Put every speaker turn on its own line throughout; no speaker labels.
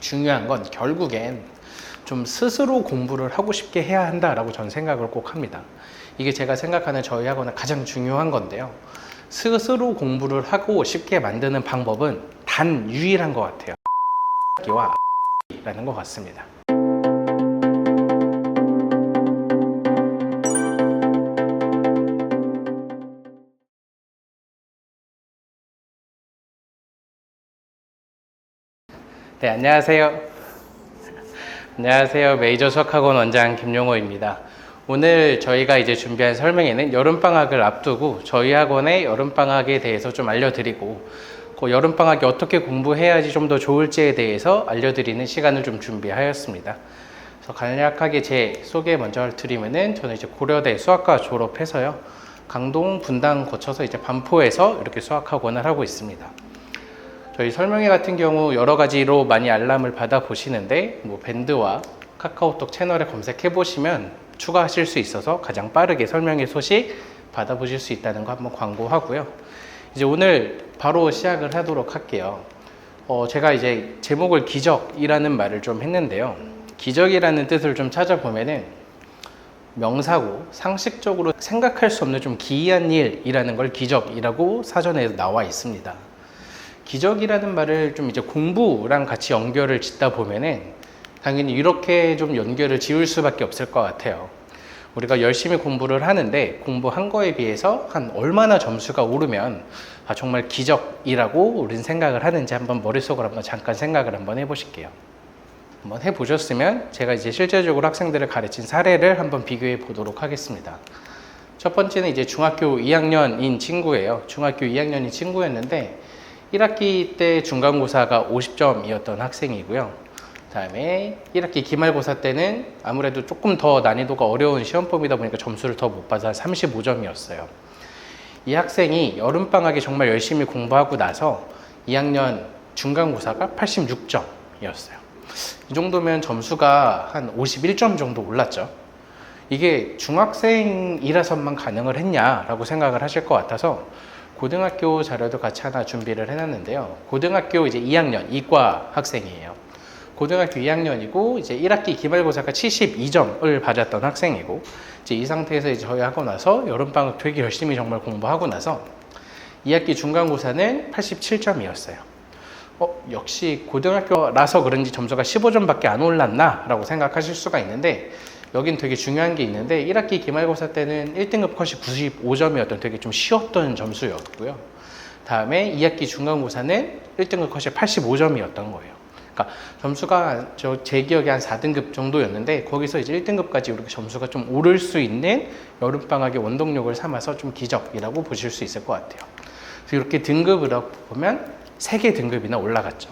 중요한 건 결국엔 좀 스스로 공부를 하고 싶게 해야 한다라고 저는 생각을 꼭 합니다. 이게 제가 생각하는 저희 학원의 가장 중요한 건데요. 스스로 공부를 하고 쉽게 만드는 방법은 단 유일한 것 같아요. 와 라는 것 같습니다. 네, 안녕하세요. 안녕하세요. 메이저 수학학원 원장 김용호입니다. 오늘 저희가 이제 준비한 설명회는 여름방학을 앞두고 저희 학원의 여름방학에 대해서 좀 알려드리고 그 여름방학에 어떻게 공부해야지 좀 더 좋을지에 대해서 알려드리는 시간을 좀 준비하였습니다. 그래서 간략하게 제 소개 먼저 드리면은 저는 이제 고려대 수학과 졸업해서요. 강동, 분당 거쳐서 이제 반포에서 이렇게 수학학원을 하고 있습니다. 저희 설명회 같은 경우 여러 가지로 많이 알람을 받아 보시는데 뭐 밴드와 카카오톡 채널에 검색해 보시면 추가하실 수 있어서 가장 빠르게 설명회 소식 받아보실 수 있다는 거 한번 광고하고요. 이제 오늘 바로 시작을 하도록 할게요. 제가 이제 제목을 기적이라는 말을 좀 했는데요. 기적이라는 뜻을 좀 찾아보면은 명사고 상식적으로 생각할 수 없는 좀 기이한 일이라는 걸 기적이라고 사전에 나와 있습니다. 기적이라는 말을 좀 이제 공부랑 같이 연결을 짓다 보면은 당연히 이렇게 좀 연결을 지을 수밖에 없을 것 같아요. 우리가 열심히 공부를 하는데 공부한 거에 비해서 한 얼마나 점수가 오르면 정말 기적이라고 우리는 생각을 하는지 한번 머릿속으로 한번 잠깐 생각을 한번 해보실게요. 한번 해보셨으면 제가 이제 실제적으로 학생들을 가르친 사례를 한번 비교해 보도록 하겠습니다. 첫 번째는 이제 중학교 2학년인 친구예요. 중학교 2학년인 친구였는데 1학기 때 중간고사가 50점이었던 학생이고요. 다음에 1학기 기말고사 때는 아무래도 조금 더 난이도가 어려운 시험법이다 보니까 점수를 더 못 받아 35점이었어요. 이 학생이 여름방학에 정말 열심히 공부하고 나서 2학년 중간고사가 86점이었어요. 이 정도면 점수가 한 51점 정도 올랐죠. 이게 중학생이라서만 가능을 했냐라고 생각을 하실 것 같아서 고등학교 자료도 같이 하나 준비를 해놨는데요. 고등학교 이제 2학년 이과 학생이에요. 고등학교 2학년이고 이제 1학기 기말고사가 72점을 받았던 학생이고 이제 이 상태에서 이제 저희 하고 나서 여름방학 되게 열심히 정말 공부하고 나서 2학기 중간고사는 87점이었어요. 역시 고등학교라서 그런지 점수가 15점밖에 안 올랐나? 라고 생각하실 수가 있는데 여긴 되게 중요한 게 있는데 1학기 기말고사 때는 1등급 컷이 95점이었던 되게 좀 쉬웠던 점수였고요. 다음에 2학기 중간고사는 1등급 컷이 85점이었던 거예요. 그러니까 점수가 제 기억에 한 4등급 정도였는데 거기서 이제 1등급까지 이렇게 점수가 좀 오를 수 있는 여름방학의 원동력을 삼아서 좀 기적이라고 보실 수 있을 것 같아요. 그래서 이렇게 등급을 보면 3개 등급이나 올라갔죠.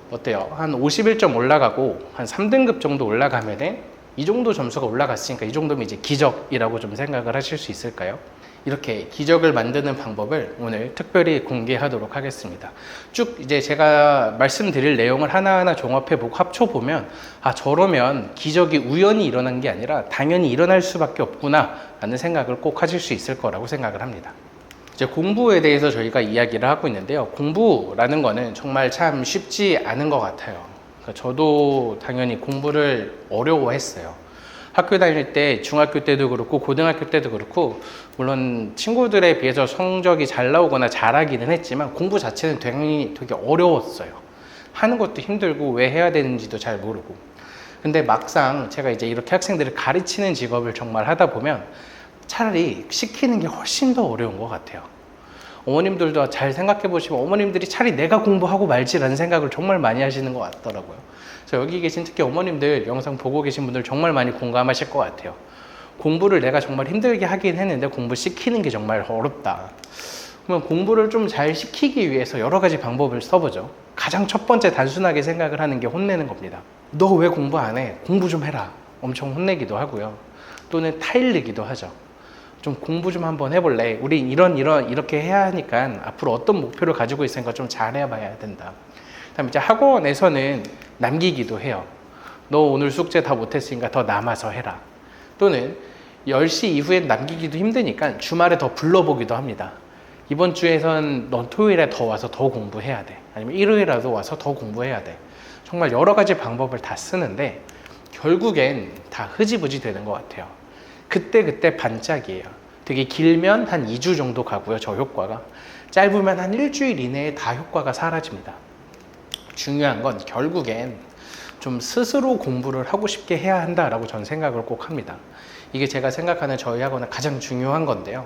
어때요? 한 51점 올라가고 한 3등급 정도 올라가면은 이 정도 점수가 올라갔으니까 이 정도면 이제 기적이라고 좀 생각을 하실 수 있을까요? 이렇게 기적을 만드는 방법을 오늘 특별히 공개하도록 하겠습니다. 쭉 이제 제가 말씀드릴 내용을 하나하나 종합해보고 합쳐보면 저러면 기적이 우연히 일어난 게 아니라 당연히 일어날 수밖에 없구나 라는 생각을 꼭 하실 수 있을 거라고 생각을 합니다. 이제 공부에 대해서 저희가 이야기를 하고 있는데요. 공부라는 거는 정말 참 쉽지 않은 것 같아요. 그러니까 저도 당연히 공부를 어려워했어요. 학교 다닐 때 중학교 때도 그렇고 고등학교 때도 그렇고 물론 친구들에 비해서 성적이 잘 나오거나 잘하기는 했지만 공부 자체는 되게 어려웠어요. 하는 것도 힘들고 왜 해야 되는지도 잘 모르고. 근데 막상 제가 이제 이렇게 학생들을 가르치는 직업을 정말 하다 보면 차라리 시키는 게 훨씬 더 어려운 것 같아요. 어머님들도 잘 생각해 보시면 어머님들이 차라리 내가 공부하고 말지라는 생각을 정말 많이 하시는 것 같더라고요. 그래서 여기 계신 특히 어머님들 영상 보고 계신 분들 정말 많이 공감하실 것 같아요. 공부를 내가 정말 힘들게 하긴 했는데 공부 시키는 게 정말 어렵다. 그러면 공부를 좀 잘 시키기 위해서 여러 가지 방법을 써보죠. 가장 첫 번째 단순하게 생각을 하는 게 혼내는 겁니다. 너 왜 공부 안 해? 공부 좀 해라. 엄청 혼내기도 하고요. 또는 타일르기도 하죠. 좀 공부 좀 한번 해볼래? 우리 이렇게 해야 하니까 앞으로 어떤 목표를 가지고 있으니까 좀 잘해봐야 된다. 그다음에 이제 학원에서는 남기기도 해요. 너 오늘 숙제 다 못했으니까 더 남아서 해라. 또는 10시 이후엔 남기기도 힘드니까 주말에 더 불러보기도 합니다. 이번 주에선 넌 토요일에 더 와서 더 공부해야 돼. 아니면 일요일에라도 와서 더 공부해야 돼. 정말 여러 가지 방법을 다 쓰는데 결국엔 다 흐지부지 되는 것 같아요. 그때 반짝이에요. 되게 길면 한 2주 정도 가고요, 저 효과가. 짧으면 한 일주일 이내에 다 효과가 사라집니다. 중요한 건 결국엔 좀 스스로 공부를 하고 싶게 해야 한다라고 저는 생각을 꼭 합니다. 이게 제가 생각하는 저희 학원의 가장 중요한 건데요.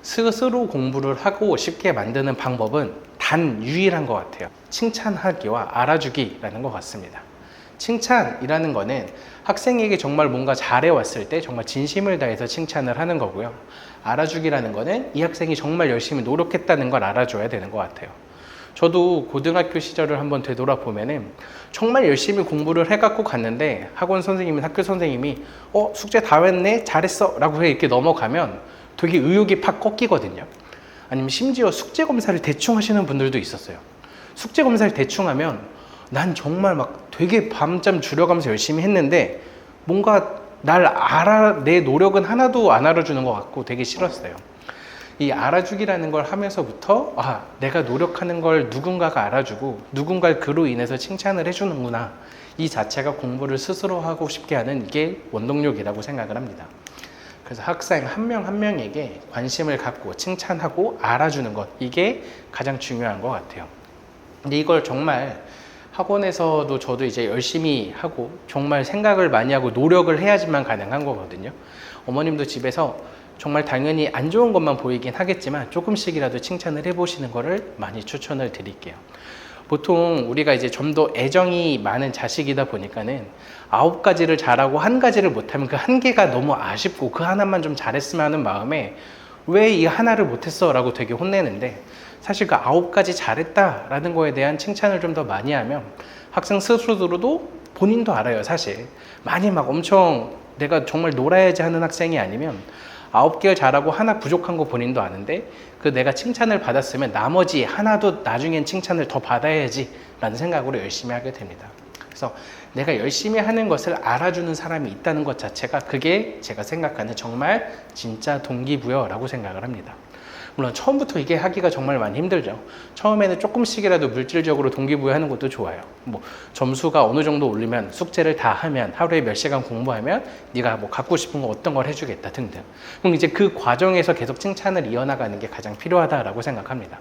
스스로 공부를 하고 쉽게 만드는 방법은 단 유일한 것 같아요. 칭찬하기와 알아주기라는 것 같습니다. 칭찬이라는 거는 학생에게 정말 뭔가 잘해왔을 때 정말 진심을 다해서 칭찬을 하는 거고요. 알아주기라는 거는 이 학생이 정말 열심히 노력했다는 걸 알아줘야 되는 것 같아요. 저도 고등학교 시절을 한번 되돌아보면은 정말 열심히 공부를 해갖고 갔는데 학원 선생님은 학교 선생님이 숙제 다 했네? 잘했어? 라고 이렇게 넘어가면 되게 의욕이 팍 꺾이거든요. 아니면 심지어 숙제 검사를 대충 하시는 분들도 있었어요. 숙제 검사를 대충 하면 난 정말 막 되게 밤잠 줄여가면서 열심히 했는데 뭔가 내 노력은 하나도 안 알아주는 것 같고 되게 싫었어요. 이 알아주기라는 걸 하면서부터 내가 노력하는 걸 누군가가 알아주고 누군가 그로 인해서 칭찬을 해주는구나, 이 자체가 공부를 스스로 하고 싶게 하는 이게 원동력이라고 생각을 합니다. 그래서 학생 한 명 한 명에게 관심을 갖고 칭찬하고 알아주는 것, 이게 가장 중요한 것 같아요. 근데 이걸 정말 학원에서도 저도 이제 열심히 하고 정말 생각을 많이 하고 노력을 해야지만 가능한 거거든요. 어머님도 집에서 정말 당연히 안 좋은 것만 보이긴 하겠지만 조금씩이라도 칭찬을 해보시는 거를 많이 추천을 드릴게요. 보통 우리가 이제 좀 더 애정이 많은 자식이다 보니까는 9가지를 잘하고 1가지를 못하면 그 1개가 너무 아쉽고 그 하나만 좀 잘했으면 하는 마음에 왜 이 하나를 못했어? 라고 되게 혼내는데, 사실 그 9가지 잘했다 라는 거에 대한 칭찬을 좀 더 많이 하면 학생 스스로도 본인도 알아요. 사실 많이 막 엄청 내가 정말 놀아야지 하는 학생이 아니면 9개 잘하고 하나 부족한 거 본인도 아는데, 그 내가 칭찬을 받았으면 나머지 하나도 나중엔 칭찬을 더 받아야지 라는 생각으로 열심히 하게 됩니다. 그래서 내가 열심히 하는 것을 알아주는 사람이 있다는 것 자체가, 그게 제가 생각하는 정말 진짜 동기부여라고 생각을 합니다. 물론 처음부터 이게 하기가 정말 많이 힘들죠. 처음에는 조금씩이라도 물질적으로 동기부여하는 것도 좋아요. 뭐 점수가 어느 정도 올리면, 숙제를 다 하면, 하루에 몇 시간 공부하면 네가 뭐 갖고 싶은 거 어떤 걸 해주겠다 등등. 그럼 이제 그 과정에서 계속 칭찬을 이어나가는 게 가장 필요하다라고 생각합니다.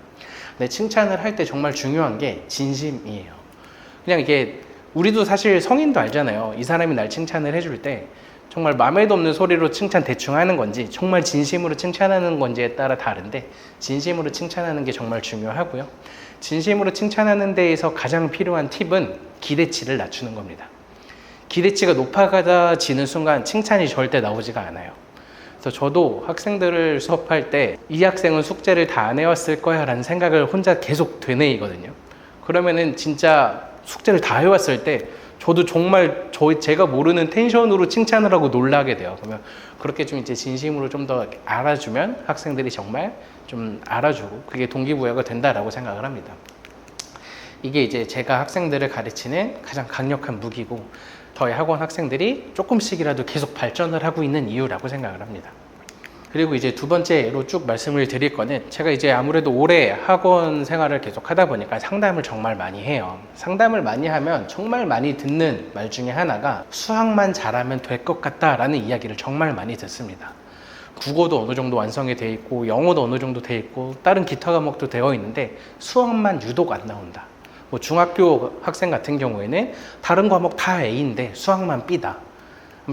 근데 칭찬을 할 때 정말 중요한 게 진심이에요. 그냥 이게 우리도 사실 성인도 알잖아요. 이 사람이 날 칭찬을 해줄 때 정말 마음에도 없는 소리로 칭찬 대충 하는 건지 정말 진심으로 칭찬하는 건지에 따라 다른데, 진심으로 칭찬하는 게 정말 중요하고요. 진심으로 칭찬하는 데에서 가장 필요한 팁은 기대치를 낮추는 겁니다. 기대치가 높아지는 순간 칭찬이 절대 나오지가 않아요. 그래서 저도 학생들을 수업할 때 이 학생은 숙제를 다 안 해왔을 거야 라는 생각을 혼자 계속 되뇌이거든요. 그러면은 진짜 숙제를 다 해왔을 때 저도 정말 제가 모르는 텐션으로 칭찬을 하고 놀라게 돼요. 그러면 그렇게 좀 이제 진심으로 좀 더 알아주면 학생들이 정말 좀 알아주고 그게 동기부여가 된다라고 생각을 합니다. 이게 이제 제가 학생들을 가르치는 가장 강력한 무기고, 저희 학원 학생들이 조금씩이라도 계속 발전을 하고 있는 이유라고 생각을 합니다. 그리고 이제 두 번째로 쭉 말씀을 드릴 거는, 제가 이제 아무래도 오래 학원 생활을 계속 하다 보니까 상담을 정말 많이 해요. 상담을 많이 하면 정말 많이 듣는 말 중에 하나가 수학만 잘하면 될 것 같다라는 이야기를 정말 많이 듣습니다. 국어도 어느 정도 완성이 돼 있고 영어도 어느 정도 돼 있고 다른 기타 과목도 되어 있는데 수학만 유독 안 나온다. 뭐 중학교 학생 같은 경우에는 다른 과목 다 A인데 수학만 B다.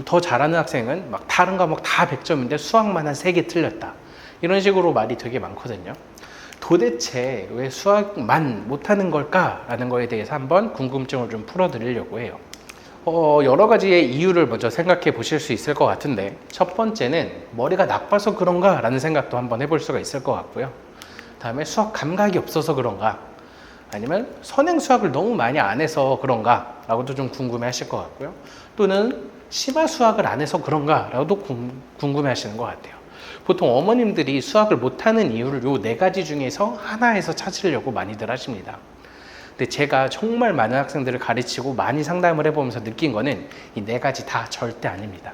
더 잘하는 학생은 막 다른 과목 다 100점인데 수학만 한 3개 틀렸다. 이런 식으로 말이 되게 많거든요. 도대체 왜 수학만 못하는 걸까라는 거에 대해서 한번 궁금증을 좀 풀어드리려고 해요. 여러 가지의 이유를 먼저 생각해 보실 수 있을 것 같은데, 첫 번째는 머리가 나빠서 그런가 라는 생각도 한번 해볼 수가 있을 것 같고요. 다음에 수학 감각이 없어서 그런가, 아니면 선행 수학을 너무 많이 안 해서 그런가 라고도 좀 궁금해 하실 것 같고요. 또는 심화 수학을 안 해서 그런가 라고도 궁금해 하시는 것 같아요. 보통 어머님들이 수학을 못하는 이유를 요 4가지 중에서 하나에서 찾으려고 많이들 하십니다. 근데 제가 정말 많은 학생들을 가르치고 많이 상담을 해보면서 느낀 거는 이 4가지 다 절대 아닙니다.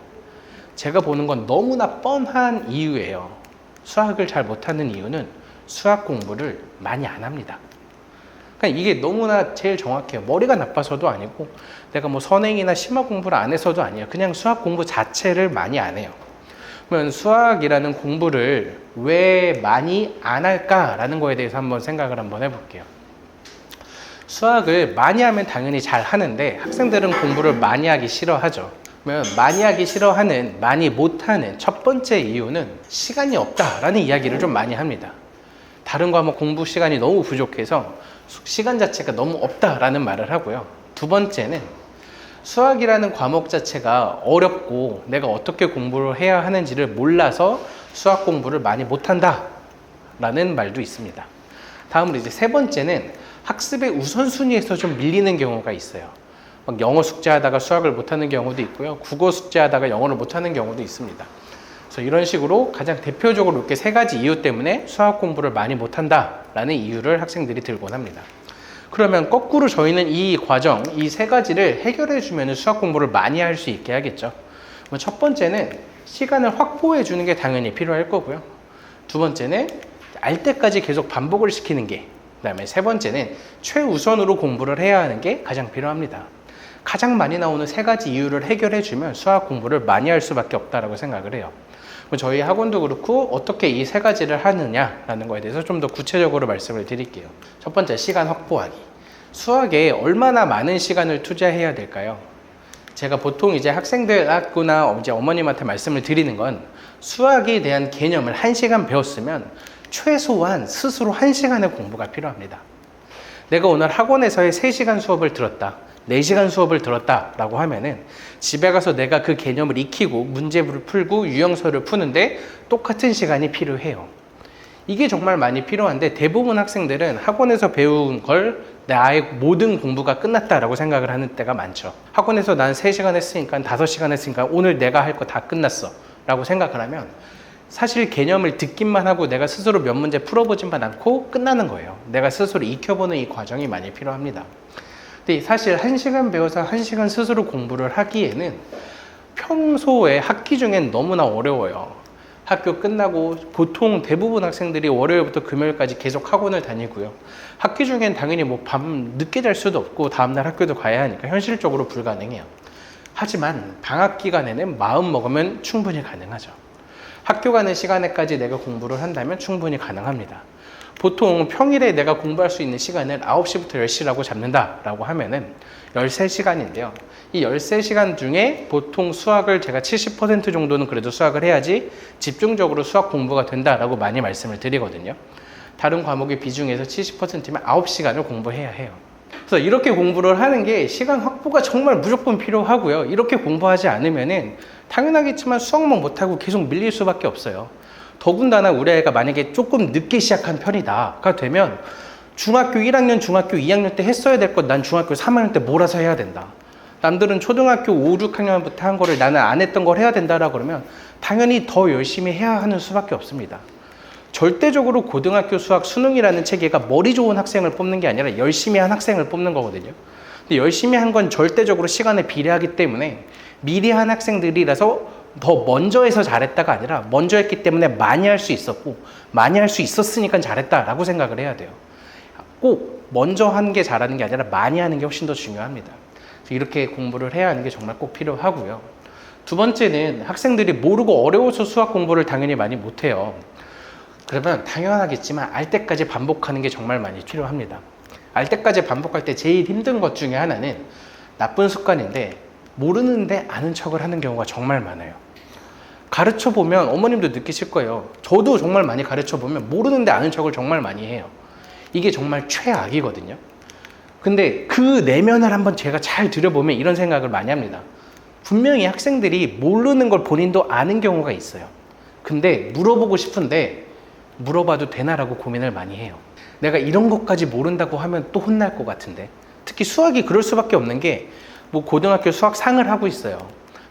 제가 보는 건 너무나 뻔한 이유예요. 수학을 잘 못하는 이유는 수학 공부를 많이 안 합니다. 그러니까 이게 너무나 제일 정확해요. 머리가 나빠서도 아니고 내가 뭐 선행이나 심화 공부를 안 해서도 아니에요. 그냥 수학 공부 자체를 많이 안 해요. 그러면 수학이라는 공부를 왜 많이 안 할까라는 거에 대해서 한번 생각을 한번 해볼게요. 수학을 많이 하면 당연히 잘 하는데 학생들은 공부를 많이 하기 싫어하죠. 그러면 많이 하기 싫어하는, 많이 못하는 첫 번째 이유는 시간이 없다라는 이야기를 좀 많이 합니다. 다른 과목 공부 시간이 너무 부족해서 시간 자체가 너무 없다라는 말을 하고요. 두 번째는 수학이라는 과목 자체가 어렵고 내가 어떻게 공부를 해야 하는지를 몰라서 수학 공부를 많이 못한다 라는 말도 있습니다. 다음으로 이제 세 번째는 학습의 우선순위에서 좀 밀리는 경우가 있어요. 막 영어 숙제하다가 수학을 못하는 경우도 있고요. 국어 숙제하다가 영어를 못하는 경우도 있습니다. 그래서 이런 식으로 가장 대표적으로 이렇게 세 가지 이유 때문에 수학 공부를 많이 못한다라는 이유를 학생들이 들곤 합니다. 그러면 거꾸로 저희는 이 과정, 이 세 가지를 해결해 주면 수학 공부를 많이 할 수 있게 하겠죠. 첫 번째는 시간을 확보해 주는 게 당연히 필요할 거고요. 두 번째는 알 때까지 계속 반복을 시키는 게, 그다음에 세 번째는 최우선으로 공부를 해야 하는 게 가장 필요합니다. 가장 많이 나오는 세 가지 이유를 해결해 주면 수학 공부를 많이 할 수밖에 없다라고 생각을 해요. 저희 학원도 그렇고 어떻게 이 세 가지를 하느냐라는 거에 대해서 좀 더 구체적으로 말씀을 드릴게요. 첫 번째, 시간 확보하기. 수학에 얼마나 많은 시간을 투자해야 될까요? 제가 보통 이제 학생들하고나 이제 어머님한테 말씀을 드리는 건 수학에 대한 개념을 1시간 배웠으면 최소한 스스로 1시간의 공부가 필요합니다. 내가 오늘 학원에서의 3시간 수업을 들었다, 4시간 수업을 들었다라고 하면은 집에 가서 내가 그 개념을 익히고 문제를 풀고 유형서를 푸는데 똑같은 시간이 필요해요. 이게 정말 많이 필요한데 대부분 학생들은 학원에서 배운 걸 나의 모든 공부가 끝났다라고 생각을 하는 때가 많죠. 학원에서 난 3시간 했으니까 5시간 했으니까 오늘 내가 할 거 다 끝났어 라고 생각을 하면 사실 개념을 듣기만 하고 내가 스스로 몇 문제 풀어보지만 않고 끝나는 거예요. 내가 스스로 익혀보는 이 과정이 많이 필요합니다. 근데 사실 1시간 배워서 1시간 스스로 공부를 하기에는 평소에 학기 중엔 너무나 어려워요. 학교 끝나고 보통 대부분 학생들이 월요일부터 금요일까지 계속 학원을 다니고요. 학기 중엔 당연히 뭐 밤 늦게 잘 수도 없고 다음날 학교도 가야 하니까 현실적으로 불가능해요. 하지만 방학 기간에는 마음 먹으면 충분히 가능하죠. 학교 가는 시간에까지 내가 공부를 한다면 충분히 가능합니다. 보통 평일에 내가 공부할 수 있는 시간을 9시부터 10시라고 잡는다라고 하면은 13시간인데요. 이 13시간 중에 보통 수학을 제가 70% 정도는 그래도 수학을 해야지 집중적으로 수학 공부가 된다라고 많이 말씀을 드리거든요. 다른 과목의 비중에서 70%면 9시간을 공부해야 해요. 그래서 이렇게 공부를 하는 게 시간 확보가 정말 무조건 필요하고요. 이렇게 공부하지 않으면은 당연하겠지만 수학만 못하고 계속 밀릴 수밖에 없어요. 더군다나 우리 아이가 만약에 조금 늦게 시작한 편이다가 되면 중학교 1학년, 중학교 2학년 때 했어야 될 것 난 중학교 3학년 때 몰아서 해야 된다. 남들은 초등학교 5, 6학년부터 한 거를 나는 안 했던 걸 해야 된다라고 그러면 당연히 더 열심히 해야 하는 수밖에 없습니다. 절대적으로 고등학교 수학 수능이라는 체계가 머리 좋은 학생을 뽑는 게 아니라 열심히 한 학생을 뽑는 거거든요. 근데 열심히 한 건 절대적으로 시간에 비례하기 때문에 미리 한 학생들이라서 더 먼저 해서 잘했다가 아니라 먼저 했기 때문에 많이 할 수 있었고 많이 할 수 있었으니까 잘했다라고 생각을 해야 돼요. 꼭 먼저 한 게 잘하는 게 아니라 많이 하는 게 훨씬 더 중요합니다. 이렇게 공부를 해야 하는 게 정말 꼭 필요하고요. 두 번째는 학생들이 모르고 어려워서 수학 공부를 당연히 많이 못해요. 그러면 당연하겠지만 알 때까지 반복하는 게 정말 많이 필요합니다. 알 때까지 반복할 때 제일 힘든 것 중에 하나는 나쁜 습관인데 모르는데 아는 척을 하는 경우가 정말 많아요. 가르쳐 보면 어머님도 느끼실 거예요. 저도 정말 많이 가르쳐 보면 모르는데 아는 척을 정말 많이 해요. 이게 정말 최악이거든요. 근데 그 내면을 한번 제가 잘 들여보면 이런 생각을 많이 합니다. 분명히 학생들이 모르는 걸 본인도 아는 경우가 있어요. 근데 물어보고 싶은데 물어봐도 되나라고 고민을 많이 해요. 내가 이런 것까지 모른다고 하면 또 혼날 것 같은데. 특히 수학이 그럴 수밖에 없는 게 뭐 고등학교 수학상을 하고 있어요.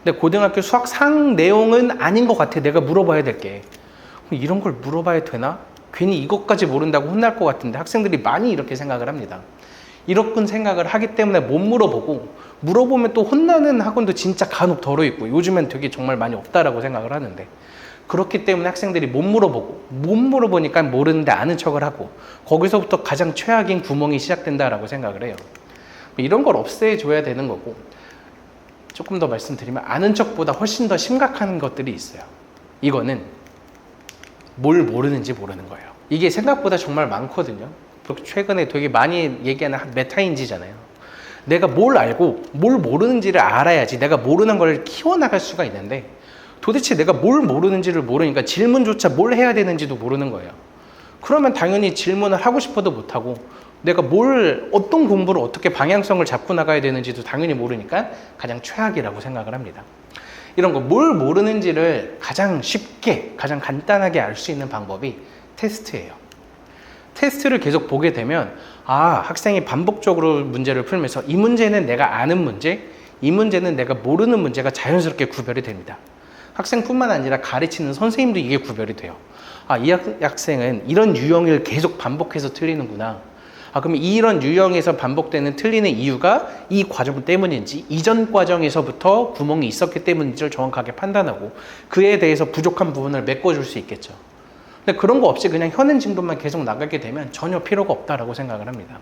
근데 고등학교 수학상 내용은 아닌 것 같아. 내가 물어봐야 될 게. 이런 걸 물어봐야 되나? 괜히 이것까지 모른다고 혼날 것 같은데 학생들이 많이 이렇게 생각을 합니다. 이렇게 생각을 하기 때문에 못 물어보고 물어보면 또 혼나는 학원도 진짜 간혹 덜어 있고 요즘엔 되게 정말 많이 없다라고 생각을 하는데 그렇기 때문에 학생들이 못 물어보니까 모르는데 아는 척을 하고, 거기서부터 가장 최악인 구멍이 시작된다라고 생각을 해요. 이런 걸 없애줘야 되는 거고, 조금 더 말씀드리면 아는 척보다 훨씬 더 심각한 것들이 있어요. 이거는 뭘 모르는지 모르는 거예요. 이게 생각보다 정말 많거든요. 최근에 되게 많이 얘기하는 메타인지잖아요. 내가 뭘 알고 뭘 모르는지를 알아야지 내가 모르는 걸 키워나갈 수가 있는데, 도대체 내가 뭘 모르는지를 모르니까 질문조차 뭘 해야 되는지도 모르는 거예요. 그러면 당연히 질문을 하고 싶어도 못하고, 내가 어떤 공부를 어떻게 방향성을 잡고 나가야 되는지도 당연히 모르니까 가장 최악이라고 생각을 합니다. 이런 거 뭘 모르는지를 가장 쉽게, 가장 간단하게 알 수 있는 방법이 테스트예요. 테스트를 계속 보게 되면, 학생이 반복적으로 문제를 풀면서 이 문제는 내가 아는 문제, 이 문제는 내가 모르는 문제가 자연스럽게 구별이 됩니다. 학생뿐만 아니라 가르치는 선생님도 이게 구별이 돼요. 이 학생은 이런 유형을 계속 반복해서 틀리는구나. 그럼 이런 유형에서 반복되는 틀리는 이유가 이 과정 때문인지, 이전 과정에서부터 구멍이 있었기 때문인지를 정확하게 판단하고 그에 대해서 부족한 부분을 메꿔줄 수 있겠죠. 근데 그런 거 없이 그냥 현행진도만 계속 나가게 되면 전혀 필요가 없다라고 생각을 합니다.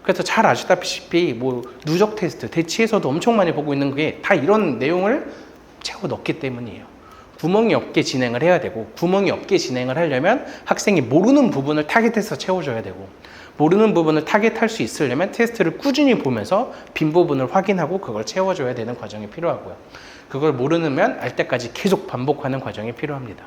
그래서 잘 아시다시피 누적 테스트, 대치에서도 엄청 많이 보고 있는 게 다 이런 내용을 채워 넣기 때문이에요. 구멍이 없게 진행을 해야 되고, 구멍이 없게 진행을 하려면 학생이 모르는 부분을 타겟해서 채워줘야 되고, 모르는 부분을 타겟할 수 있으려면 테스트를 꾸준히 보면서 빈 부분을 확인하고 그걸 채워줘야 되는 과정이 필요하고요. 그걸 모르면 알 때까지 계속 반복하는 과정이 필요합니다.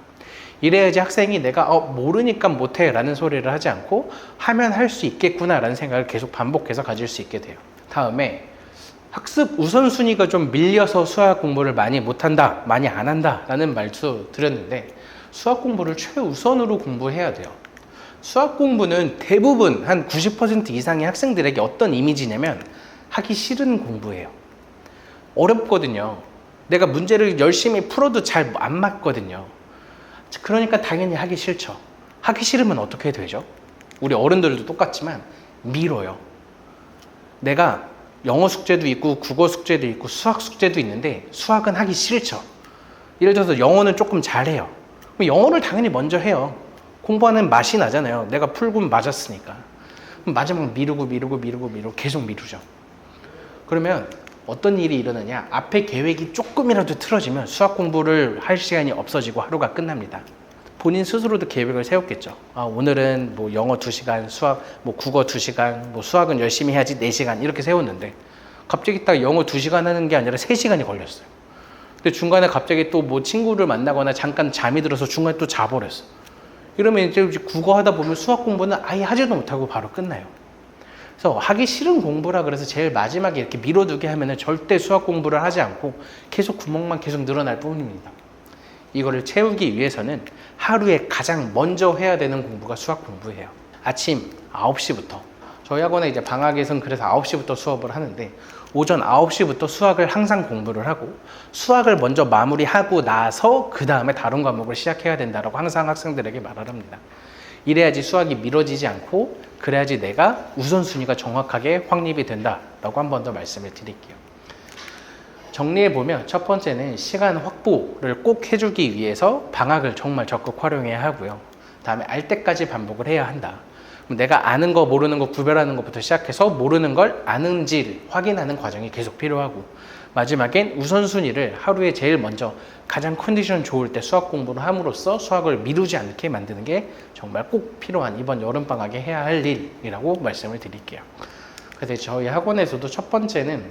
이래야지 학생이 내가 모르니까 못해 라는 소리를 하지 않고 하면 할 수 있겠구나 라는 생각을 계속 반복해서 가질 수 있게 돼요. 다음에 학습 우선순위가 좀 밀려서 수학 공부를 많이 못한다, 많이 안 한다 라는 말도 드렸는데, 수학 공부를 최우선으로 공부해야 돼요. 수학 공부는 대부분 한 90% 이상의 학생들에게 어떤 이미지냐면 하기 싫은 공부예요. 어렵거든요. 내가 문제를 열심히 풀어도 잘 안 맞거든요. 그러니까 당연히 하기 싫죠. 하기 싫으면 어떻게 되죠? 우리 어른들도 똑같지만 미뤄요. 내가 영어 숙제도 있고 국어 숙제도 있고 수학 숙제도 있는데 수학은 하기 싫죠. 예를 들어서 영어는 조금 잘해요. 그럼 영어를 당연히 먼저 해요. 공부하는 맛이 나잖아요. 내가 풀고 맞았으니까. 마지막 미루고 계속 미루죠. 그러면 어떤 일이 일어나냐, 앞에 계획이 조금이라도 틀어지면 수학 공부를 할 시간이 없어지고 하루가 끝납니다. 본인 스스로도 계획을 세웠겠죠. 오늘은 영어 2시간, 수학, 국어 2시간, 수학은 열심히 해야지 4시간 이렇게 세웠는데 갑자기 딱 영어 2시간 하는 게 아니라 3시간이 걸렸어요. 근데 중간에 갑자기 또 친구를 만나거나 잠깐 잠이 들어서 중간에 또 자버렸어. 이러면 이제 국어 하다 보면 수학 공부는 아예 하지도 못하고 바로 끝나요. 그래서 하기 싫은 공부라 그래서 제일 마지막에 이렇게 미뤄두게 하면은 절대 수학 공부를 하지 않고 계속 구멍만 계속 늘어날 뿐입니다. 이거를 채우기 위해서는 하루에 가장 먼저 해야 되는 공부가 수학 공부예요. 아침 9시부터. 저희 학원에 이제 방학에선 그래서 9시부터 수업을 하는데, 오전 9시부터 수학을 항상 공부를 하고, 수학을 먼저 마무리하고 나서 그 다음에 다른 과목을 시작해야 된다고 항상 학생들에게 말을 합니다. 이래야지 수학이 미뤄지지 않고, 그래야지 내가 우선순위가 정확하게 확립이 된다라고 한 번 더 말씀을 드릴게요. 정리해보면 첫 번째는 시간 확보를 꼭 해주기 위해서 방학을 정말 적극 활용해야 하고요. 다음에 알 때까지 반복을 해야 한다. 내가 아는 거 모르는 거 구별하는 것부터 시작해서 모르는 걸 아는지를 확인하는 과정이 계속 필요하고, 마지막엔 우선순위를 하루에 제일 먼저 가장 컨디션 좋을 때 수학 공부를 함으로써 수학을 미루지 않게 만드는 게 정말 꼭 필요한 이번 여름방학에 해야 할 일이라고 말씀을 드릴게요. 그래서 저희 학원에서도 첫 번째는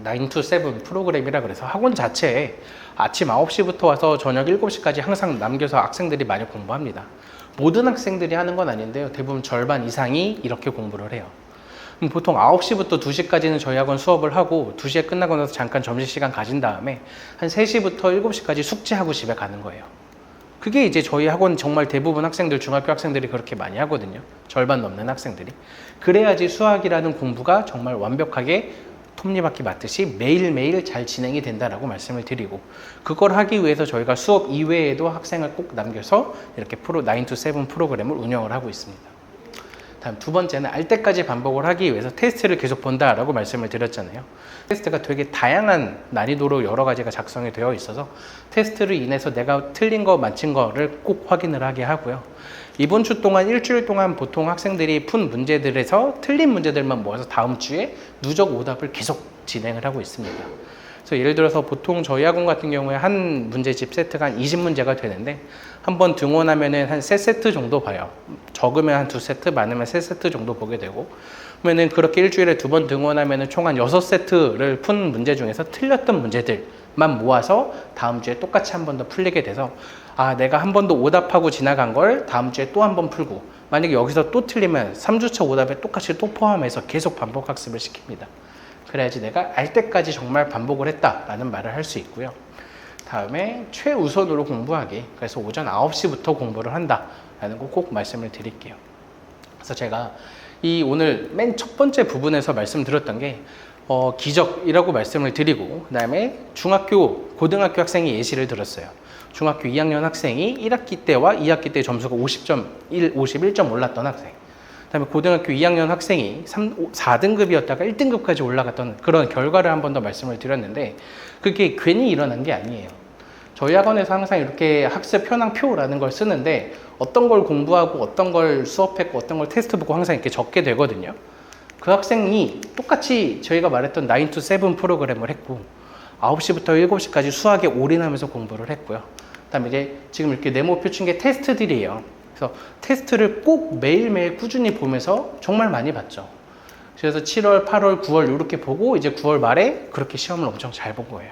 9 to 7 프로그램이라 그래서 학원 자체에 아침 9시부터 와서 저녁 7시까지 항상 남겨서 학생들이 많이 공부합니다. 모든 학생들이 하는 건 아닌데요. 대부분 절반 이상이 이렇게 공부를 해요. 보통 9시부터 2시까지는 저희 학원 수업을 하고 2시에 끝나고 나서 잠깐 점심시간 가진 다음에 한 3시부터 7시까지 숙제하고 집에 가는 거예요. 그게 이제 저희 학원 정말 대부분 학생들, 중학교 학생들이 그렇게 많이 하거든요. 절반 넘는 학생들이. 그래야지 수학이라는 공부가 정말 완벽하게 톱니바퀴 맞듯이 매일매일 잘 진행이 된다라고 말씀을 드리고, 그걸 하기 위해서 저희가 수업 이외에도 학생을 꼭 남겨서 이렇게 9 to 7 프로그램을 운영을 하고 있습니다. 다음 두 번째는 알 때까지 반복을 하기 위해서 테스트를 계속 본다라고 말씀을 드렸잖아요. 테스트가 되게 다양한 난이도로 여러 가지가 작성이 되어 있어서 테스트를 인해서 내가 틀린 거 맞힌 거를 꼭 확인을 하게 하고요. 이번 주 동안 일주일 동안 보통 학생들이 푼 문제들에서 틀린 문제들만 모아서 다음 주에 누적 오답을 계속 진행을 하고 있습니다. 그래서 예를 들어서 보통 저희 학원 같은 경우에 한 문제집 세트가 한 20문제가 되는데 한 번 등원하면은 한 3세트 정도 봐요. 적으면 한 2세트, 많으면 3세트 정도 보게 되고, 그러면은 그렇게 일주일에 2번 등원하면은 총 한 6세트를 푼 문제 중에서 틀렸던 문제들만 모아서 다음 주에 똑같이 한 번 더 풀리게 돼서 내가 한 번 더 오답하고 지나간 걸 다음 주에 또 한 번 풀고, 만약에 여기서 또 틀리면 3주차 오답에 똑같이 또 포함해서 계속 반복 학습을 시킵니다. 그래야지 내가 알 때까지 정말 반복을 했다라는 말을 할 수 있고요. 다음에 최우선으로 공부하기. 그래서 오전 9시부터 공부를 한다라는 거 꼭 말씀을 드릴게요. 그래서 제가 이 오늘 맨 첫 번째 부분에서 말씀드렸던 게 기적이라고 말씀을 드리고, 그 다음에 고등학교 학생이 예시를 들었어요. 중학교 2학년 학생이 1학기 때와 2학기 때 점수가 51점 올랐던 학생. 그 다음에 고등학교 2학년 학생이 4등급이었다가 1등급까지 올라갔던 그런 결과를 한 번 더 말씀을 드렸는데, 그게 괜히 일어난 게 아니에요. 저희 학원에서 항상 이렇게 학습 현황표라는 걸 쓰는데 어떤 걸 공부하고 어떤 걸 수업했고 어떤 걸 테스트 보고 항상 이렇게 적게 되거든요. 그 학생이 똑같이 저희가 말했던 9 to 7 프로그램을 했고 9시부터 7시까지 수학에 올인하면서 공부를 했고요. 그 다음에 이제 지금 이렇게 네모표 친 게 테스트들이에요. 그래서 테스트를 꼭 매일매일 꾸준히 보면서 정말 많이 봤죠. 그래서 7월, 8월, 9월 이렇게 보고 이제 9월 말에 그렇게 시험을 엄청 잘 본 거예요.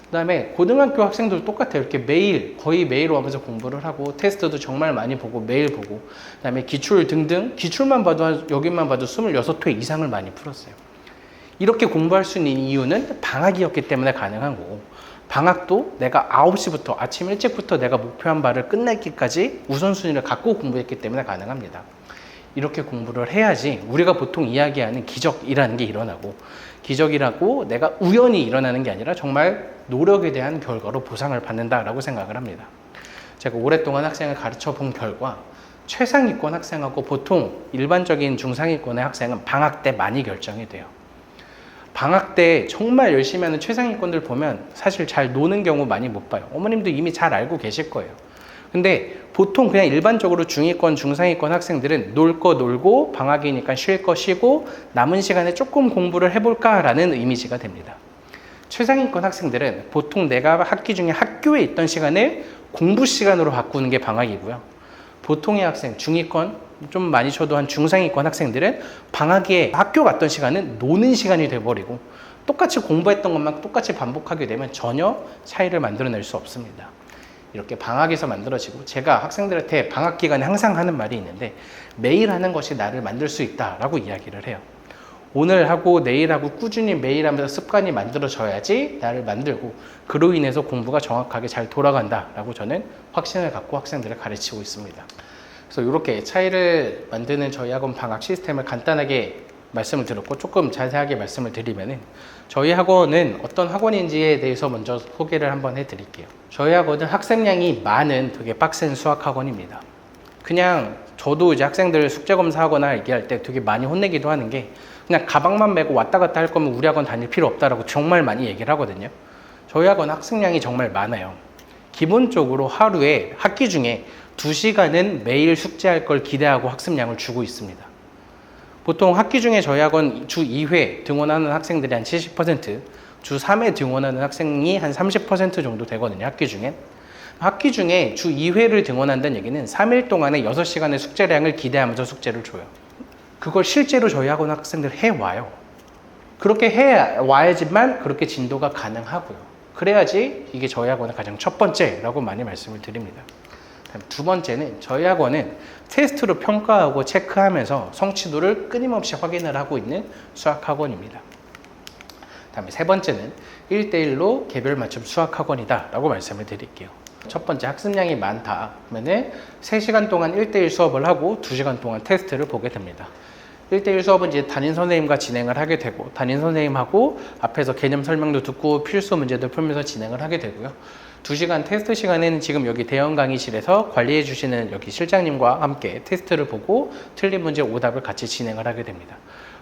그 다음에 고등학교 학생들도 똑같아요. 이렇게 매일, 거의 매일 오면서 공부를 하고 테스트도 정말 많이 보고 매일 보고, 그 다음에 기출 등등, 기출만 봐도 여기만 봐도 26회 이상을 많이 풀었어요. 이렇게 공부할 수 있는 이유는 방학이었기 때문에 가능한 거고, 방학도 내가 9시부터 아침 일찍부터 내가 목표한 바를 끝내기까지 우선순위를 갖고 공부했기 때문에 가능합니다. 이렇게 공부를 해야지 우리가 보통 이야기하는 기적이라는 게 일어나고, 기적이라고 내가 우연히 일어나는 게 아니라 정말 노력에 대한 결과로 보상을 받는다라고 생각을 합니다. 제가 오랫동안 학생을 가르쳐 본 결과 최상위권 학생하고 보통 일반적인 중상위권의 학생은 방학 때 많이 결정이 돼요. 방학 때 정말 열심히 하는 최상위권들 보면 사실 잘 노는 경우 많이 못 봐요. 어머님도 이미 잘 알고 계실 거예요. 근데 보통 그냥 일반적으로 중위권, 중상위권 학생들은 놀 거 놀고 방학이니까 쉴 거 쉬고 남은 시간에 조금 공부를 해볼까라는 이미지가 됩니다. 최상위권 학생들은 보통 내가 학기 중에 학교에 있던 시간을 공부 시간으로 바꾸는 게 방학이고요. 보통의 학생, 중위권, 좀 많이 쳐도 한 중상위권 학생들은 방학에 학교 갔던 시간은 노는 시간이 돼버리고 똑같이 공부했던 것만 똑같이 반복하게 되면 전혀 차이를 만들어낼 수 없습니다. 이렇게 방학에서 만들어지고, 제가 학생들한테 방학 기간에 항상 하는 말이 있는데 매일 하는 것이 나를 만들 수 있다라고 이야기를 해요. 오늘 하고 내일 하고 꾸준히 매일 하면서 습관이 만들어져야지 나를 만들고 그로 인해서 공부가 정확하게 잘 돌아간다라고 저는 확신을 갖고 학생들을 가르치고 있습니다. 그래서 이렇게 차이를 만드는 저희 학원 방학 시스템을 간단하게 말씀을 드렸고, 조금 자세하게 말씀을 드리면은 저희 학원은 어떤 학원인지에 대해서 먼저 소개를 한번 해드릴게요. 저희 학원은 학생량이 많은 되게 빡센 수학 학원입니다. 그냥 저도 이제 학생들 숙제 검사하거나 얘기할 때 되게 많이 혼내기도 하는 게, 그냥 가방만 메고 왔다 갔다 할 거면 우리 학원 다닐 필요 없다라고 정말 많이 얘기를 하거든요. 저희 학원 학생량이 정말 많아요. 기본적으로 하루에 학기 중에 2시간은 매일 숙제할 걸 기대하고 학습량을 주고 있습니다. 보통 학기 중에 저희 학원 주 2회 등원하는 학생들이 한 70%, 주 3회 등원하는 학생이 한 30% 정도 되거든요, 학기 중에. 학기 중에 주 2회를 등원한다는 얘기는 3일 동안에 6시간의 숙제량을 기대하면서 숙제를 줘요. 그걸 실제로 저희 학원 학생들 해와요. 그렇게 해와야지만 그렇게 진도가 가능하고요. 그래야지 이게 저희 학원의 가장 첫 번째라고 많이 말씀을 드립니다. 두 번째는 저희 학원은 테스트로 평가하고 체크하면서 성취도를 끊임없이 확인을 하고 있는 수학학원입니다. 다음에 세 번째는 1대1로 개별 맞춤 수학학원이다 라고 말씀을 드릴게요. 첫 번째, 학습량이 많다 그러면 3시간 동안 1대1 수업을 하고 2시간 동안 테스트를 보게 됩니다. 1대1 수업은 이제 담임 선생님과 진행을 하게 되고, 담임 선생님하고 앞에서 개념 설명도 듣고 필수 문제도 풀면서 진행을 하게 되고요. 2시간 테스트 시간에는 지금 여기 대형 강의실에서 관리해 주시는 여기 실장님과 함께 테스트를 보고 틀린 문제 오답을 같이 진행을 하게 됩니다.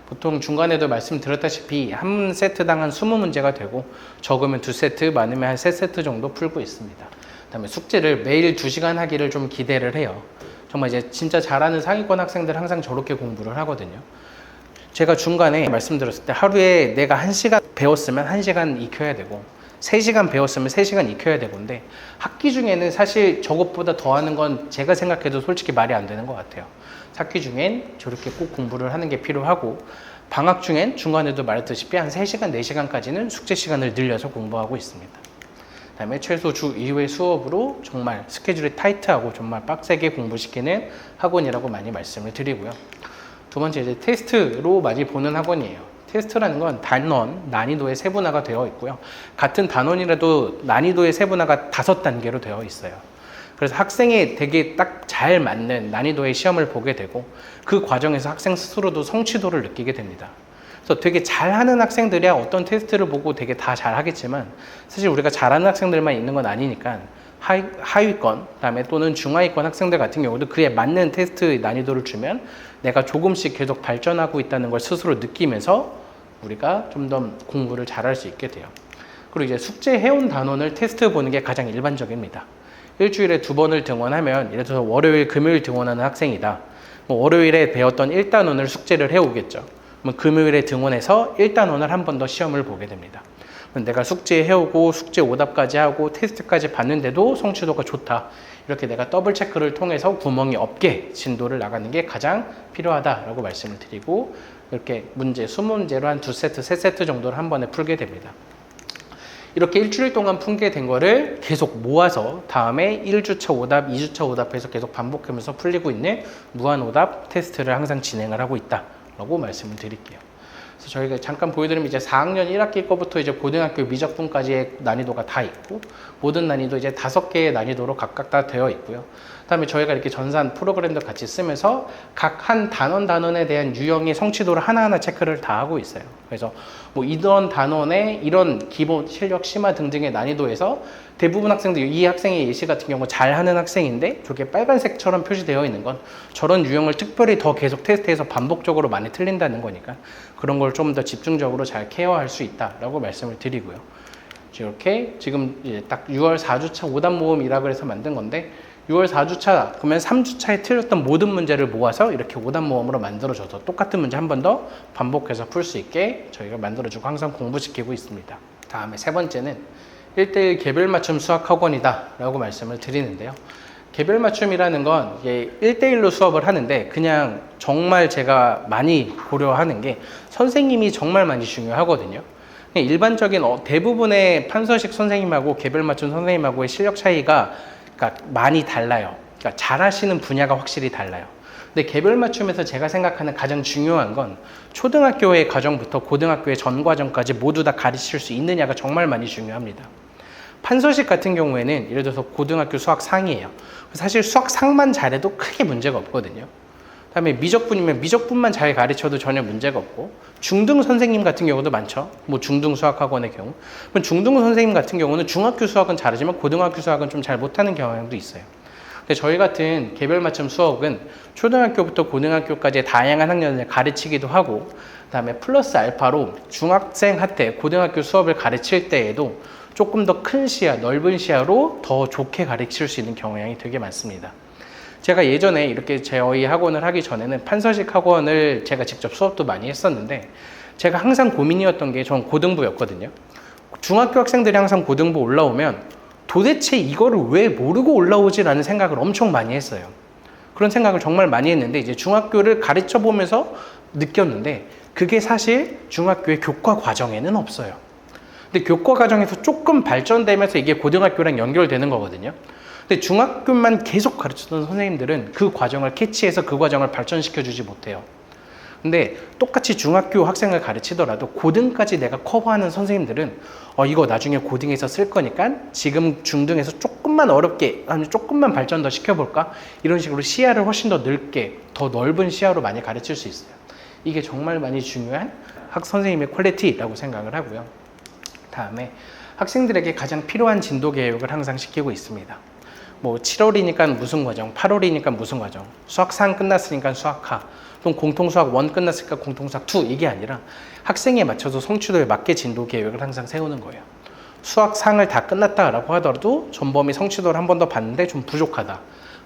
보통 중간에도 말씀드렸다시피 한 세트당 한 20문제가 되고 적으면 2세트, 많으면 한 3세트 정도 풀고 있습니다. 그다음에 숙제를 매일 2시간 하기를 좀 기대를 해요. 정말 이제 진짜 잘하는 상위권 학생들 항상 저렇게 공부를 하거든요. 제가 중간에 말씀드렸을 때 하루에 내가 1시간 배웠으면 1시간 익혀야 되고 3시간 배웠으면 3시간 익혀야 되는데 학기 중에는 사실 저것보다 더 하는 건 제가 생각해도 솔직히 말이 안 되는 것 같아요. 학기 중엔 저렇게 꼭 공부를 하는 게 필요하고 방학 중엔 중간에도 말했다시피 한 3시간, 4시간까지는 숙제 시간을 늘려서 공부하고 있습니다. 그 다음에 최소 주 2회 수업으로 정말 스케줄이 타이트하고 정말 빡세게 공부시키는 학원이라고 많이 말씀을 드리고요. 두 번째 이제 테스트로 많이 보는 학원이에요. 테스트라는 건 단원, 난이도의 세분화가 되어 있고요. 같은 단원이라도 난이도의 세분화가 5단계로 되어 있어요. 그래서 학생이 되게 딱 잘 맞는 난이도의 시험을 보게 되고 그 과정에서 학생 스스로도 성취도를 느끼게 됩니다. 그래서 되게 잘하는 학생들이야 어떤 테스트를 보고 되게 다 잘하겠지만 사실 우리가 잘하는 학생들만 있는 건 아니니까 하위권, 그다음에 또는 중하위권 학생들 같은 경우도 그에 맞는 테스트 난이도를 주면 내가 조금씩 계속 발전하고 있다는 걸 스스로 느끼면서 우리가 좀 더 공부를 잘할 수 있게 돼요. 그리고 이제 숙제 해온 단원을 테스트 보는 게 가장 일반적입니다. 일주일에 2번을 등원하면 예를 들어서 월요일, 금요일 등원하는 학생이다. 월요일에 배웠던 1단원을 숙제를 해오겠죠. 그럼 금요일에 등원해서 1단원을 한 번 더 시험을 보게 됩니다. 내가 숙제 해오고 숙제 오답까지 하고 테스트까지 봤는데도 성취도가 좋다. 이렇게 내가 더블 체크를 통해서 구멍이 없게 진도를 나가는 게 가장 필요하다라고 말씀을 드리고 이렇게 문제, 20문제로 한 2세트, 3세트 정도를 한 번에 풀게 됩니다. 이렇게 일주일 동안 풀게 된 거를 계속 모아서 다음에 1주차 오답, 2주차 오답해서 계속 반복하면서 풀리고 있는 무한 오답 테스트를 항상 진행을 하고 있다라고 말씀을 드릴게요. 그래서 저희가 잠깐 보여드리면 이제 4학년 1학기 거부터 이제 고등학교 미적분까지의 난이도가 다 있고 모든 난이도 이제 5개의 난이도로 각각 다 되어 있고요. 그다음에 저희가 이렇게 전산 프로그램도 같이 쓰면서 각 한 단원에 대한 유형의 성취도를 하나하나 체크를 다 하고 있어요. 그래서 뭐 이런 단원의 이런 기본 실력 심화 등등의 난이도에서 대부분 학생들 이 학생의 예시 같은 경우 잘하는 학생인데 저게 빨간색처럼 표시되어 있는 건 저런 유형을 특별히 더 계속 테스트해서 반복적으로 많이 틀린다는 거니까 그런 걸 좀 더 집중적으로 잘 케어할 수 있다라고 말씀을 드리고요. 이렇게 지금 이제 딱 6월 4주차 오답 모음이라고 해서 만든 건데 6월 4주차 그러면 3주차에 틀렸던 모든 문제를 모아서 이렇게 오답 모음으로 만들어줘서 똑같은 문제 한 번 더 반복해서 풀 수 있게 저희가 만들어주고 항상 공부시키고 있습니다. 다음에 세 번째는 1대1 개별 맞춤 수학 학원이다 라고 말씀을 드리는데요. 개별 맞춤이라는 건 이게 1대1로 수업을 하는데 그냥 정말 제가 많이 고려하는 게 선생님이 정말 많이 중요하거든요. 일반적인 대부분의 판서식 선생님하고 개별 맞춤 선생님하고의 실력 차이가 그러니까 많이 달라요. 그러니까 잘하시는 분야가 확실히 달라요. 근데 개별 맞춤에서 제가 생각하는 가장 중요한 건 초등학교의 과정부터 고등학교의 전 과정까지 모두 다 가르칠 수 있느냐가 정말 많이 중요합니다. 판서식 같은 경우에는 예를 들어서 고등학교 수학 상이에요. 사실 수학 상만 잘해도 크게 문제가 없거든요. 그다음에 미적분이면 미적분만 잘 가르쳐도 전혀 문제가 없고 중등 선생님 같은 경우도 많죠. 뭐 중등 수학학원의 경우. 중등 선생님 같은 경우는 중학교 수학은 잘하지만 고등학교 수학은 좀 잘 못하는 경향도 있어요. 근데 저희 같은 개별 맞춤 수업은 초등학교부터 고등학교까지 다양한 학년을 가르치기도 하고 그다음에 플러스 알파로 중학생한테 고등학교 수업을 가르칠 때에도 조금 더 큰 시야, 넓은 시야로 더 좋게 가르칠 수 있는 경향이 되게 많습니다. 제가 예전에 이렇게 저희 학원을 하기 전에는 판서식 학원을 제가 직접 수업도 많이 했었는데 제가 항상 고민이었던 게 전 고등부였거든요. 중학교 학생들이 항상 고등부 올라오면 도대체 이거를 왜 모르고 올라오지? 라는 생각을 엄청 많이 했어요. 그런 생각을 정말 많이 했는데 이제 중학교를 가르쳐 보면서 느꼈는데 그게 사실 중학교의 교과 과정에는 없어요. 근데 교과 과정에서 조금 발전되면서 이게 고등학교랑 연결되는 거거든요. 근데 중학교만 계속 가르치던 선생님들은 그 과정을 캐치해서 그 과정을 발전시켜 주지 못해요. 근데 똑같이 중학교 학생을 가르치더라도 고등까지 내가 커버하는 선생님들은 이거 나중에 고등에서 쓸 거니까 지금 중등에서 조금만 어렵게 아니 조금만 발전 더 시켜볼까? 이런 식으로 시야를 훨씬 더 넓게 더 넓은 시야로 많이 가르칠 수 있어요. 이게 정말 많이 중요한 선생님의 퀄리티라고 생각을 하고요. 다음에 학생들에게 가장 필요한 진도 계획을 항상 시키고 있습니다. 뭐 7월이니까 무슨 과정, 8월이니까 무슨 과정, 수학 3 끝났으니까 수학 하, 또 공통 수학 1 끝났으니까 공통 수학 2 이게 아니라 학생에 맞춰서 성취도에 맞게 진도 계획을 항상 세우는 거예요. 수학 상을 다 끝났다라고 하더라도 전범위 성취도를 한 번 더 봤는데 좀 부족하다.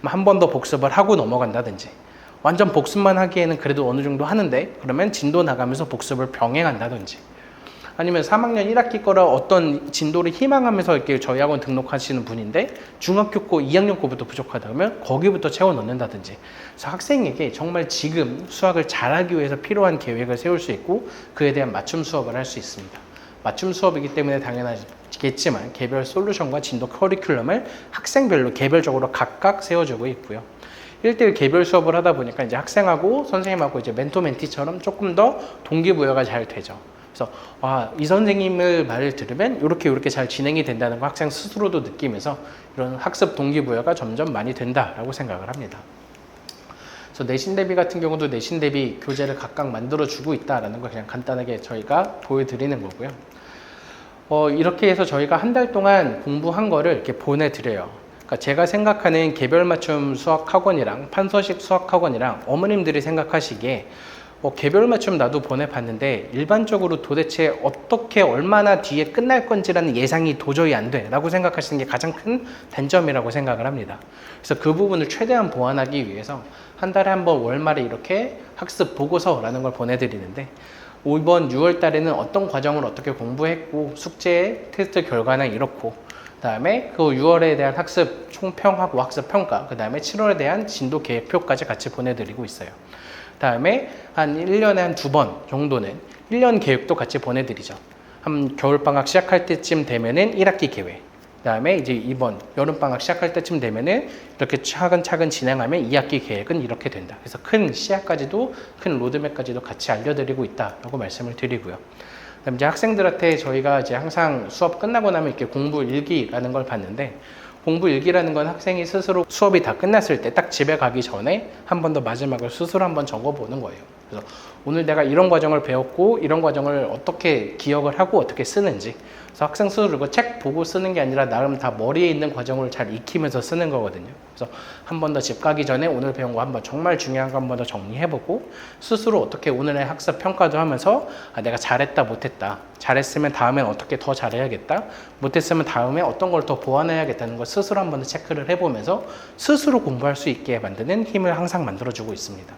한 번 더 복습을 하고 넘어간다든지, 완전 복습만 하기에는 그래도 어느 정도 하는데 그러면 진도 나가면서 복습을 병행한다든지, 아니면 3학년 1학기 거라 어떤 진도를 희망하면서 이렇게 저희 학원 등록하시는 분인데 중학교 거 2학년 거부터 부족하다 그러면 거기부터 채워 넣는다든지, 그래서 학생에게 정말 지금 수학을 잘하기 위해서 필요한 계획을 세울 수 있고 그에 대한 맞춤 수업을 할 수 있습니다. 맞춤 수업이기 때문에 당연하겠지만 개별 솔루션과 진도 커리큘럼을 학생별로 개별적으로 각각 세워주고 있고요. 1대1 개별 수업을 하다 보니까 이제 학생하고 선생님하고 이제 멘토 멘티처럼 조금 더 동기부여가 잘 되죠. 그래서 이 선생님을 말을 들으면 이렇게 잘 진행이 된다는 거 학생 스스로도 느끼면서 이런 학습 동기부여가 점점 많이 된다라고 생각을 합니다. 그래서 내신 대비 같은 경우도 내신 대비 교재를 각각 만들어주고 있다라는 걸 그냥 간단하게 저희가 보여드리는 거고요. 이렇게 해서 저희가 한 달 동안 공부한 거를 이렇게 보내드려요. 그러니까 제가 생각하는 개별 맞춤 수학학원이랑 판서식 수학학원이랑 어머님들이 생각하시기에 개별 맞춤 나도 보내봤는데 일반적으로 도대체 어떻게 얼마나 뒤에 끝날 건지라는 예상이 도저히 안 돼 라고 생각하시는 게 가장 큰 단점이라고 생각을 합니다. 그래서 그 부분을 최대한 보완하기 위해서 한 달에 한 번 월말에 이렇게 학습 보고서라는 걸 보내드리는데, 이번 6월 달에는 어떤 과정을 어떻게 공부했고 숙제 테스트 결과는 이렇고, 그 다음에 그 6월에 대한 학습 총평하고 학습 평가, 그 다음에 7월에 대한 진도 계획표까지 같이 보내드리고 있어요. 다음에 한 1년에 한 2번 정도는 1년 계획도 같이 보내드리죠. 한 겨울방학 시작할 때쯤 되면은 1학기 계획, 그 다음에 이제 이번 여름방학 시작할 때쯤 되면은 이렇게 차근차근 진행하면 2학기 계획은 이렇게 된다. 그래서 큰 시야까지도, 큰 로드맵까지도 같이 알려드리고 있다라고 말씀을 드리고요. 그다음 이제 학생들한테 저희가 이제 항상 수업 끝나고 나면 이렇게 공부 일기라는 걸 봤는데, 공부 일기라는 건 학생이 스스로 수업이 다 끝났을 때 딱 집에 가기 전에 한 번 더 마지막으로 스스로 한번 적어보는 거예요. 그래서 오늘 내가 이런 과정을 배웠고 이런 과정을 어떻게 기억을 하고 어떻게 쓰는지, 그래서 학생 스스로 이거 책 보고 쓰는 게 아니라 나름 다 머리에 있는 과정을 잘 익히면서 쓰는 거거든요. 그래서 한 번 더 집 가기 전에 오늘 배운 거 한번 정말 중요한 거 한 번 더 정리해보고 스스로 어떻게 오늘의 학습 평가도 하면서 내가 잘했다 못했다, 잘했으면 다음엔 어떻게 더 잘해야겠다, 못했으면 다음에 어떤 걸 더 보완해야겠다는 걸 스스로 한 번 더 체크를 해보면서 스스로 공부할 수 있게 만드는 힘을 항상 만들어주고 있습니다.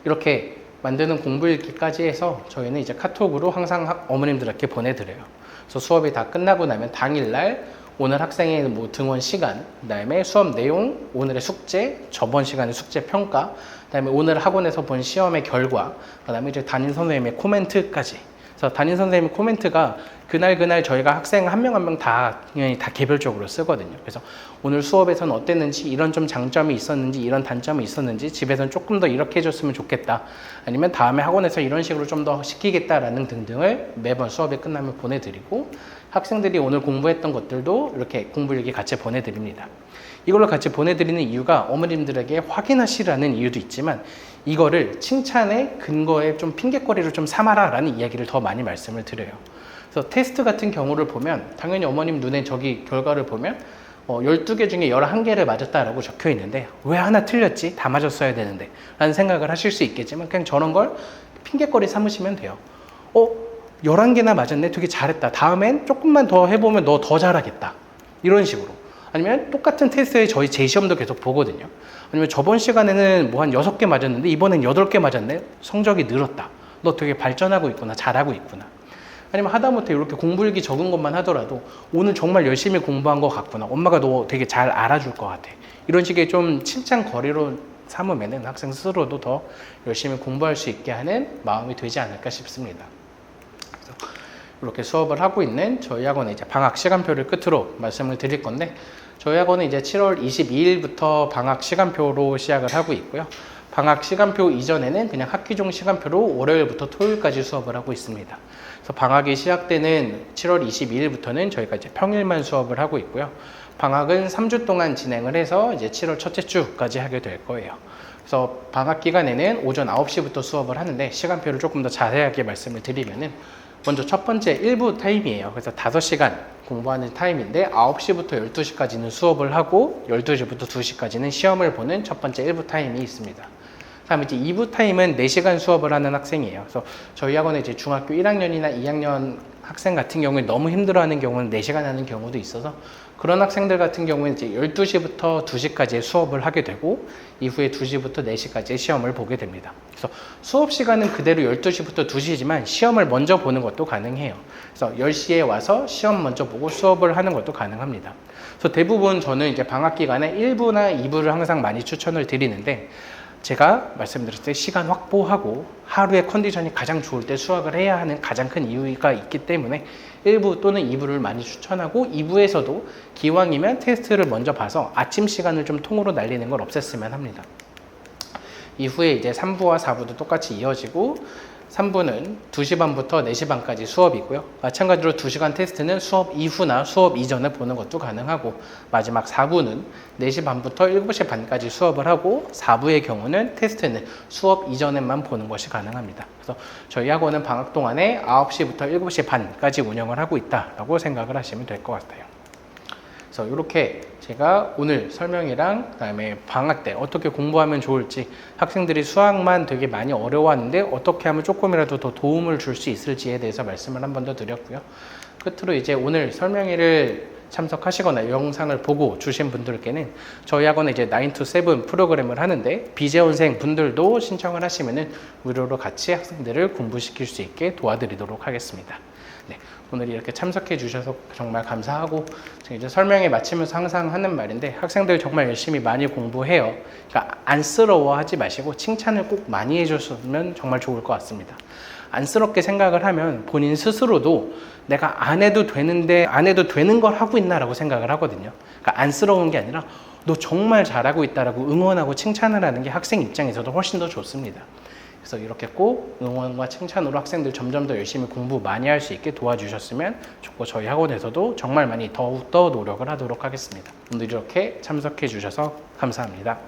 이렇게 만드는 공부일기까지 해서 저희는 이제 카톡으로 항상 어머님들께 보내드려요. 그래서 수업이 다 끝나고 나면 당일날 오늘 학생의 뭐 등원 시간, 그 다음에 수업 내용, 오늘의 숙제, 저번 시간의 숙제 평가, 그 다음에 오늘 학원에서 본 시험의 결과, 그 다음에 이제 담임 선생님의 코멘트까지. 그래서 담임 선생님 코멘트가 그날 저희가 학생 한 명 한 명 다 개별적으로 쓰거든요. 그래서 오늘 수업에서는 어땠는지, 이런 좀 장점이 있었는지, 이런 단점이 있었는지, 집에서는 조금 더 이렇게 해줬으면 좋겠다, 아니면 다음에 학원에서 이런 식으로 좀 더 시키겠다라는 등등을 매번 수업이 끝나면 보내드리고, 학생들이 오늘 공부했던 것들도 이렇게 공부일기 같이 보내드립니다. 이걸로 같이 보내드리는 이유가 어머님들에게 확인하시라는 이유도 있지만, 이거를 칭찬의 근거에 좀 핑계거리를 좀 삼아라 라는 이야기를 더 많이 말씀을 드려요. 그래서 테스트 같은 경우를 보면 당연히 어머님 눈에 저기 결과를 보면 12개 중에 11개를 맞았다라고 적혀 있는데 왜 하나 틀렸지? 다 맞았어야 되는데 라는 생각을 하실 수 있겠지만, 그냥 저런 걸 핑계거리 삼으시면 돼요. 11개나 맞았네, 되게 잘했다, 다음엔 조금만 더 해보면 너 더 잘하겠다, 이런 식으로. 아니면 똑같은 테스트에 저희 제시험도 계속 보거든요. 아니면 저번 시간에는 뭐 한 6개 맞았는데 이번엔 8개 맞았네, 성적이 늘었다, 너 되게 발전하고 있구나, 잘하고 있구나. 아니면 하다못해 이렇게 공부일기 적은 것만 하더라도 오늘 정말 열심히 공부한 것 같구나, 엄마가 너 되게 잘 알아줄 것 같아, 이런 식의 좀 칭찬거리로 삼으면 학생 스스로도 더 열심히 공부할 수 있게 하는 마음이 되지 않을까 싶습니다. 그래서 이렇게 수업을 하고 있는 저희 학원의 이제 방학 시간표를 끝으로 말씀을 드릴 건데, 저희 학원은 이제 7월 22일부터 방학 시간표로 시작을 하고 있고요. 방학 시간표 이전에는 그냥 학기 중 시간표로 월요일부터 토요일까지 수업을 하고 있습니다. 그래서 방학이 시작되는 7월 22일부터는 저희가 이제 평일만 수업을 하고 있고요. 방학은 3주 동안 진행을 해서 이제 7월 첫째 주까지 하게 될 거예요. 그래서 방학 기간에는 오전 9시부터 수업을 하는데, 시간표를 조금 더 자세하게 말씀을 드리면은 먼저 첫 번째 1부 타임이에요. 그래서 5시간 공부하는 타임인데 9시부터 12시까지는 수업을 하고 12시부터 2시까지는 시험을 보는 첫 번째 1부 타임이 있습니다. 다음에 이제 2부 타임은 4시간 수업을 하는 학생이에요. 그래서 저희 학원에 이제 중학교 1학년이나 2학년 학생 같은 경우에 너무 힘들어하는 경우는 4시간 하는 경우도 있어서 그런 학생들 같은 경우에는 이제 12시부터 2시까지의 수업을 하게 되고 이후에 2시부터 4시까지의 시험을 보게 됩니다. 그래서 수업 시간은 그대로 12시부터 2시지만 시험을 먼저 보는 것도 가능해요. 그래서 10시에 와서 시험 먼저 보고 수업을 하는 것도 가능합니다. 그래서 대부분 저는 이제 방학 기간에 1부나 2부를 항상 많이 추천을 드리는데 제가 말씀드렸을 때 시간 확보하고 하루의 컨디션이 가장 좋을 때 수학을 해야 하는 가장 큰 이유가 있기 때문에 1부 또는 2부를 많이 추천하고 2부에서도 기왕이면 테스트를 먼저 봐서 아침 시간을 좀 통으로 날리는 걸 없앴으면 합니다. 이후에 이제 3부와 4부도 똑같이 이어지고 3부는 2시 반부터 4시 반까지 수업이고요. 마찬가지로 2시간 테스트는 수업 이후나 수업 이전에 보는 것도 가능하고 마지막 4부는 4시 반부터 7시 반까지 수업을 하고 4부의 경우는 테스트는 수업 이전에만 보는 것이 가능합니다. 그래서 저희 학원은 방학 동안에 9시부터 7시 반까지 운영을 하고 있다라고 생각을 하시면 될 것 같아요. 그래서 이렇게 제가 오늘 설명이랑 그다음에 방학 때 어떻게 공부하면 좋을지 학생들이 수학만 되게 많이 어려워하는데 어떻게 하면 조금이라도 더 도움을 줄 수 있을지에 대해서 말씀을 한 번 더 드렸고요. 끝으로 이제 오늘 설명회를 참석하시거나 이 영상을 보고 주신 분들께는 저희 학원에 이제 9 to 7 프로그램을 하는데 비재원생 분들도 신청을 하시면은 무료로 같이 학생들을 공부시킬 수 있게 도와드리도록 하겠습니다. 네, 오늘 이렇게 참석해 주셔서 정말 감사하고 제가 이제 설명회 마치면서 항상 하는 말인데 학생들 정말 열심히 많이 공부해요. 그러니까 안쓰러워하지 마시고 칭찬을 꼭 많이 해줬으면 정말 좋을 것 같습니다. 안쓰럽게 생각을 하면 본인 스스로도 내가 안 해도 되는데 안 해도 되는 걸 하고 있나라고 생각을 하거든요. 그러니까 안쓰러운 게 아니라 너 정말 잘하고 있다라고 응원하고 칭찬을 하는 게 학생 입장에서도 훨씬 더 좋습니다. 그래서 이렇게 꼭 응원과 칭찬으로 학생들 점점 더 열심히 공부 많이 할 수 있게 도와주셨으면 좋고 저희 학원에서도 정말 많이 더욱더 노력을 하도록 하겠습니다. 오늘 이렇게 참석해 주셔서 감사합니다.